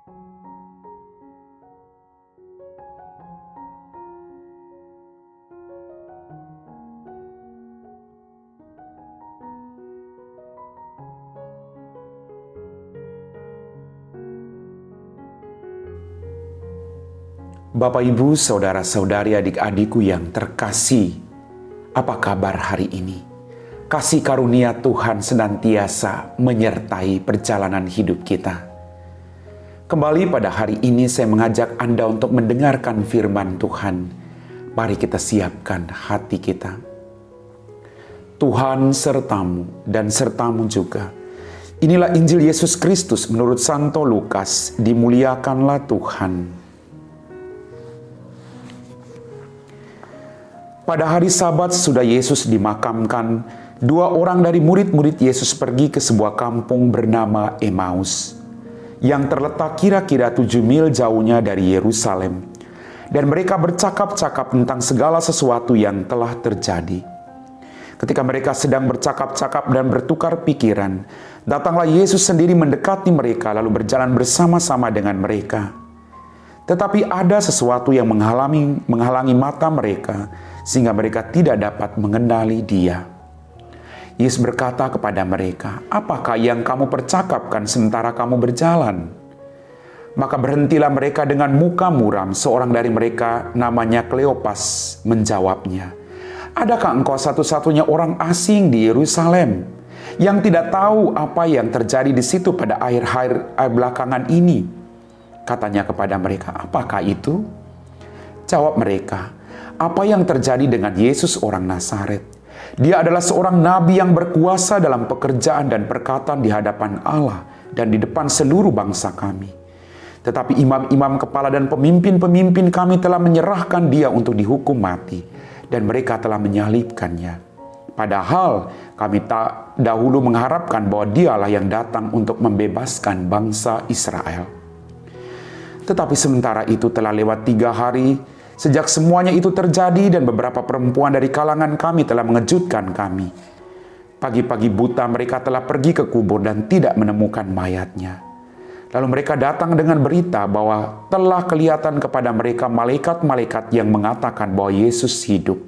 Bapak, Ibu, saudara-saudari, adik-adikku yang terkasih, apa kabar hari ini? Kasih karunia Tuhan senantiasa menyertai perjalanan hidup kita. Kembali pada hari ini saya mengajak Anda untuk mendengarkan firman Tuhan. Mari kita siapkan hati kita. Tuhan sertamu dan sertamu juga. Inilah Injil Yesus Kristus menurut Santo Lukas. Dimuliakanlah Tuhan. Pada hari Sabat sesudah Yesus dimakamkan, dua orang dari murid-murid Yesus pergi ke sebuah kampung bernama Emmaus, yang terletak kira-kira 7 mil jauhnya dari Yerusalem. Dan mereka bercakap-cakap tentang segala sesuatu yang telah terjadi. Ketika mereka sedang bercakap-cakap dan bertukar pikiran, datanglah Yesus sendiri mendekati mereka lalu berjalan bersama-sama dengan mereka. Tetapi ada sesuatu yang menghalangi mata mereka, sehingga mereka tidak dapat mengenali Dia. Yesus berkata kepada mereka, "Apakah yang kamu percakapkan sementara kamu berjalan?" Maka berhentilah mereka dengan muka muram. Seorang dari mereka, namanya Kleopas, menjawabnya, "Adakah engkau satu-satunya orang asing di Yerusalem yang tidak tahu apa yang terjadi di situ pada akhir-akhir belakangan ini?" Katanya kepada mereka, "Apakah itu?" Jawab mereka, "Apa yang terjadi dengan Yesus orang Nazaret? Dia adalah seorang nabi yang berkuasa dalam pekerjaan dan perkataan di hadapan Allah dan di depan seluruh bangsa kami. Tetapi imam-imam kepala dan pemimpin-pemimpin kami telah menyerahkan dia untuk dihukum mati, dan mereka telah menyalibkannya. Padahal kami tak dahulu mengharapkan bahwa dialah yang datang untuk membebaskan bangsa Israel. Tetapi sementara itu telah lewat 3 hari sejak semuanya itu terjadi, dan beberapa perempuan dari kalangan kami telah mengejutkan kami. Pagi-pagi buta mereka telah pergi ke kubur dan tidak menemukan mayatnya. Lalu mereka datang dengan berita bahwa telah kelihatan kepada mereka malaikat-malaikat yang mengatakan bahwa Yesus hidup.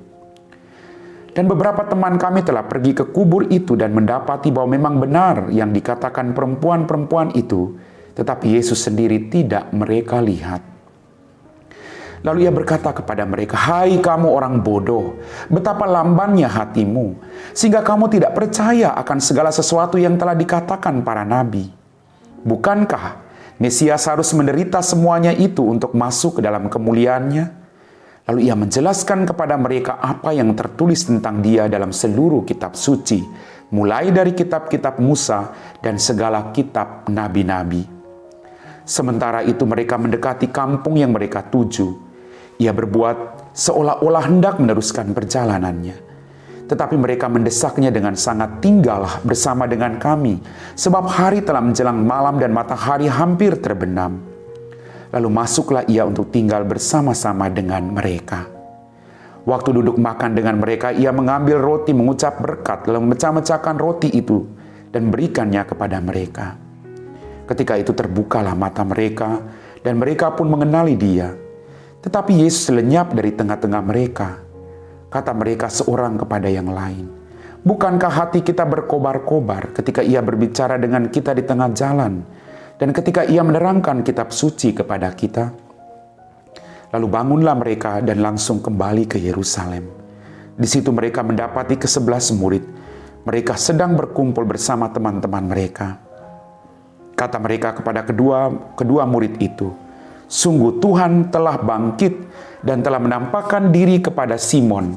Dan beberapa teman kami telah pergi ke kubur itu dan mendapati bahwa memang benar yang dikatakan perempuan-perempuan itu, tetapi Yesus sendiri tidak mereka lihat. Lalu ia berkata kepada mereka, "Hai kamu orang bodoh, betapa lambannya hatimu, sehingga kamu tidak percaya akan segala sesuatu yang telah dikatakan para nabi. Bukankah Mesias harus menderita semuanya itu untuk masuk ke dalam kemuliaannya?" Lalu ia menjelaskan kepada mereka apa yang tertulis tentang dia dalam seluruh kitab suci, mulai dari kitab-kitab Musa dan segala kitab nabi-nabi. Sementara itu mereka mendekati kampung yang mereka tuju. Ia berbuat seolah-olah hendak meneruskan perjalanannya. Tetapi mereka mendesaknya dengan sangat, "Tinggallah bersama dengan kami, sebab hari telah menjelang malam dan matahari hampir terbenam." Lalu masuklah ia untuk tinggal bersama-sama dengan mereka. Waktu duduk makan dengan mereka, ia mengambil roti, mengucap berkat, lalu memecah-mecahkan roti itu dan berikannya kepada mereka. Ketika itu terbukalah mata mereka, dan mereka pun mengenali dia. Tetapi Yesus lenyap dari tengah-tengah mereka. Kata mereka seorang kepada yang lain, "Bukankah hati kita berkobar-kobar ketika ia berbicara dengan kita di tengah jalan, dan ketika ia menerangkan kitab suci kepada kita?" Lalu bangunlah mereka dan langsung kembali ke Yerusalem. Di situ mereka mendapati ke-11 murid. Mereka sedang berkumpul bersama teman-teman mereka. Kata mereka kepada kedua murid itu, "Sungguh Tuhan telah bangkit dan telah menampakkan diri kepada Simon."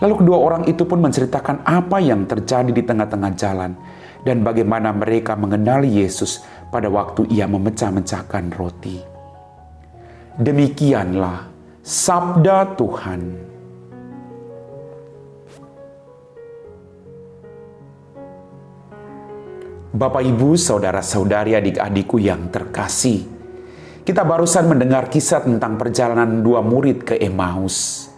Lalu kedua orang itu pun menceritakan apa yang terjadi di tengah-tengah jalan dan bagaimana mereka mengenali Yesus pada waktu ia memecah-mecahkan roti. Demikianlah sabda Tuhan. Bapak, Ibu, saudara-saudari, adik-adikku yang terkasih, kita barusan mendengar kisah tentang perjalanan 2 murid ke Emmaus.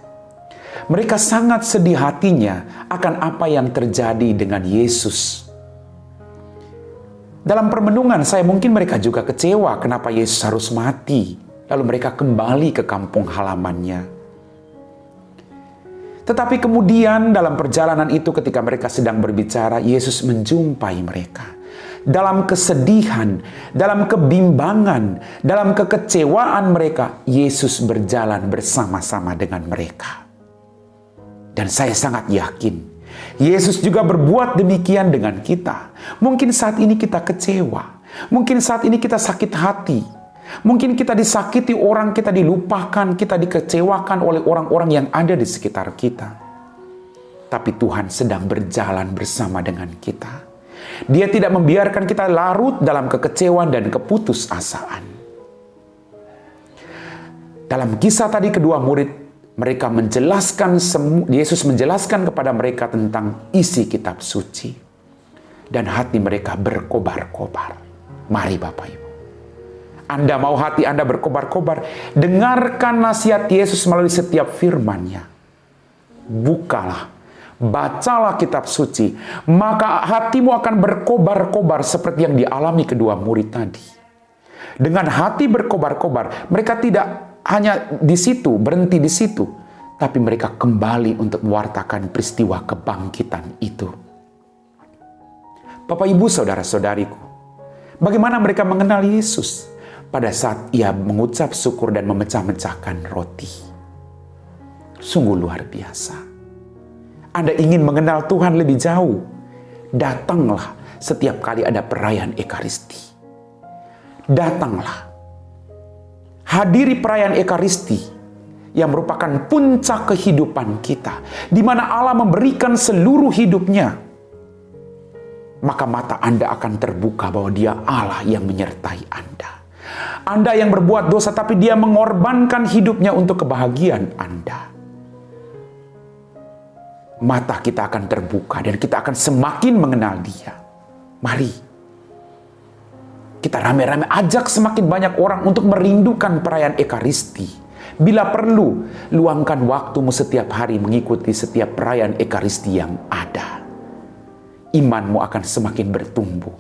Mereka sangat sedih hatinya akan apa yang terjadi dengan Yesus. Dalam permenungan mungkin mereka juga kecewa kenapa Yesus harus mati. Lalu mereka kembali ke kampung halamannya. Tetapi kemudian dalam perjalanan itu ketika mereka sedang berbicara, Yesus menjumpai mereka. Dalam kesedihan, dalam kebimbangan, dalam kekecewaan mereka, Yesus berjalan bersama-sama dengan mereka. Dan saya sangat yakin, Yesus juga berbuat demikian dengan kita. Mungkin saat ini kita kecewa, mungkin saat ini kita sakit hati, mungkin kita disakiti orang, kita dilupakan, kita dikecewakan oleh orang-orang yang ada di sekitar kita. Tapi Tuhan sedang berjalan bersama dengan kita. Dia tidak membiarkan kita larut dalam kekecewaan dan keputusasaan. Dalam kisah tadi kedua murid, mereka menjelaskan, Yesus menjelaskan kepada mereka tentang isi kitab suci. Dan hati mereka berkobar-kobar. Mari Bapak Ibu, Anda mau hati Anda berkobar-kobar, dengarkan nasihat Yesus melalui setiap firman-Nya. Bukalah, bacalah kitab suci, maka hatimu akan berkobar-kobar seperti yang dialami kedua murid tadi. Dengan hati berkobar-kobar, mereka tidak hanya di situ, berhenti di situ, tapi mereka kembali untuk mewartakan peristiwa kebangkitan itu. Bapak, Ibu, saudara-saudariku, bagaimana mereka mengenal Yesus? Pada saat Ia mengucap syukur dan memecah-mecahkan roti. Sungguh luar biasa. Anda ingin mengenal Tuhan lebih jauh? Datanglah setiap kali ada perayaan Ekaristi. Datanglah. Hadiri perayaan Ekaristi yang merupakan puncak kehidupan kita, di mana Allah memberikan seluruh hidupnya. Maka mata Anda akan terbuka bahwa Dia Allah yang menyertai Anda. Anda yang berbuat dosa, tapi Dia mengorbankan hidupnya untuk kebahagiaan Anda. Mata kita akan terbuka dan kita akan semakin mengenal Dia. Mari kita rame-rame ajak semakin banyak orang untuk merindukan perayaan Ekaristi. Bila perlu, luangkan waktumu setiap hari mengikuti setiap perayaan Ekaristi yang ada. Imanmu akan semakin bertumbuh.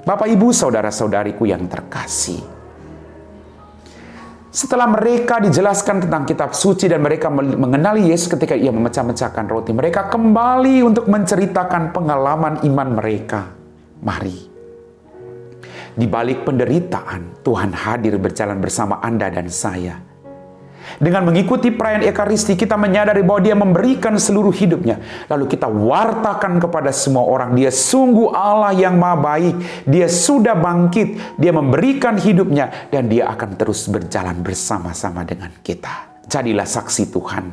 Bapak, Ibu, saudara-saudariku yang terkasih, setelah mereka dijelaskan tentang kitab suci dan mereka mengenali Yesus ketika Ia memecah-mecahkan roti, mereka kembali untuk menceritakan pengalaman iman mereka. Mari, di balik penderitaan, Tuhan hadir berjalan bersama Anda dan saya. Dengan mengikuti perayaan Ekaristi, kita menyadari bahwa Dia memberikan seluruh hidupnya. Lalu kita wartakan kepada semua orang, Dia sungguh Allah yang Maha Baik. Dia sudah bangkit, Dia memberikan hidupnya, dan Dia akan terus berjalan bersama-sama dengan kita. Jadilah saksi Tuhan.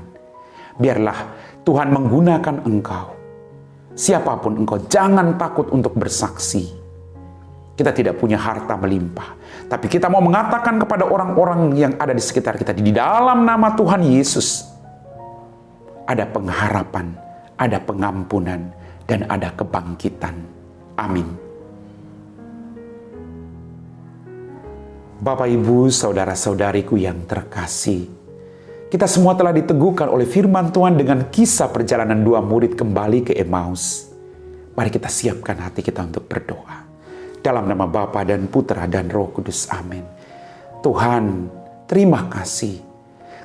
Biarlah Tuhan menggunakan engkau. Siapapun engkau, jangan takut untuk bersaksi. Kita tidak punya harta melimpah, tapi kita mau mengatakan kepada orang-orang yang ada di sekitar kita, di dalam nama Tuhan Yesus ada pengharapan, ada pengampunan, dan ada kebangkitan. Amin. Bapak, Ibu, saudara-saudariku yang terkasih, kita semua telah diteguhkan oleh firman Tuhan dengan kisah perjalanan dua murid kembali ke Emmaus. Mari kita siapkan hati kita untuk berdoa. Dalam nama Bapa dan Putra dan Roh Kudus. Amin. Tuhan, terima kasih.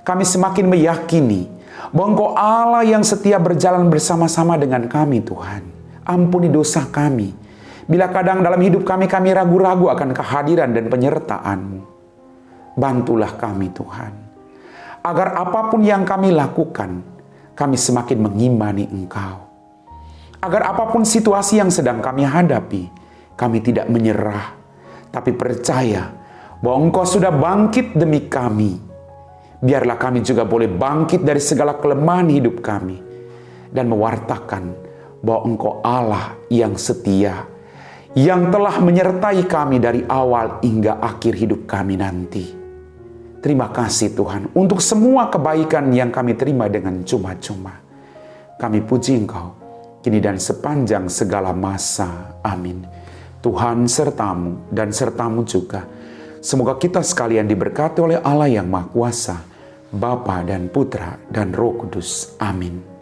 Kami semakin meyakini bahwa Engkau Allah yang setia berjalan bersama-sama dengan kami, Tuhan. Ampuni dosa kami. Bila kadang dalam hidup kami ragu-ragu akan kehadiran dan penyertaan-Mu. Bantulah kami, Tuhan. Agar apapun yang kami lakukan, kami semakin mengimani Engkau. Agar apapun situasi yang sedang kami hadapi, kami tidak menyerah, tapi percaya bahwa Engkau sudah bangkit demi kami. Biarlah kami juga boleh bangkit dari segala kelemahan hidup kami dan mewartakan bahwa Engkau Allah yang setia, yang telah menyertai kami dari awal hingga akhir hidup kami nanti. Terima kasih Tuhan untuk semua kebaikan yang kami terima dengan cuma-cuma. Kami puji Engkau kini dan sepanjang segala masa. Amin. Tuhan sertamu dan sertamu juga. Semoga kita sekalian diberkati oleh Allah yang Maha Kuasa, Bapa dan Putra dan Roh Kudus. Amin.